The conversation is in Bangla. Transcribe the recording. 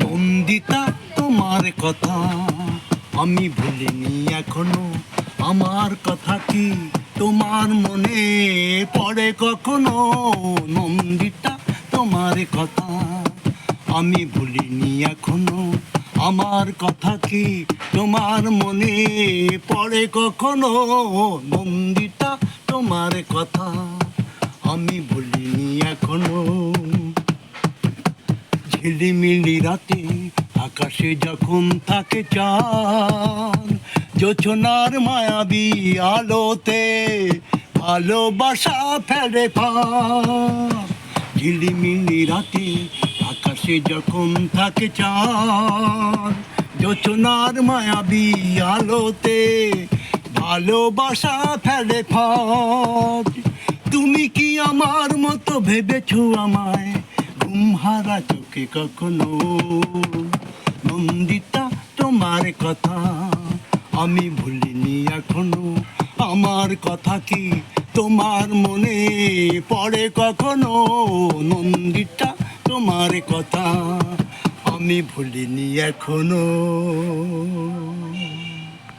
নন্দিতা তোমার কথা আমি ভুলিনি এখনো, আমার কথা কি তোমার মনে পড়ে কখনো? নন্দিতা তোমার কথা আমি ভুলিনি এখনো, আমার কথা কি তোমার মনে পড়ে কখনো? নন্দিতা তোমার কথা আমি ভুলিনি এখনো। ঝিলিমিলি রাতে আকাশে যখন থাকে চাঁদ, জোছনার মায়াবী আলোতে ভালোবাসা ফেলে ফাঁক। ঝিলিমিলি রাতে আকাশে যখন থাকে চাঁদ, জোছনার মায়াবী আলোতে ভালোবাসা ফেলে ফাঁক। তুমি কি আমার মতো ভেবেছো আমায় ঘুমহারা চোখে কখনো? নন্দিতা তোমার কথা আমি ভুলিনি এখনো, আমার কথা কি তোমার মনে পড়ে কখনো? নন্দিতা তোমার কথা আমি ভুলিনি এখনো।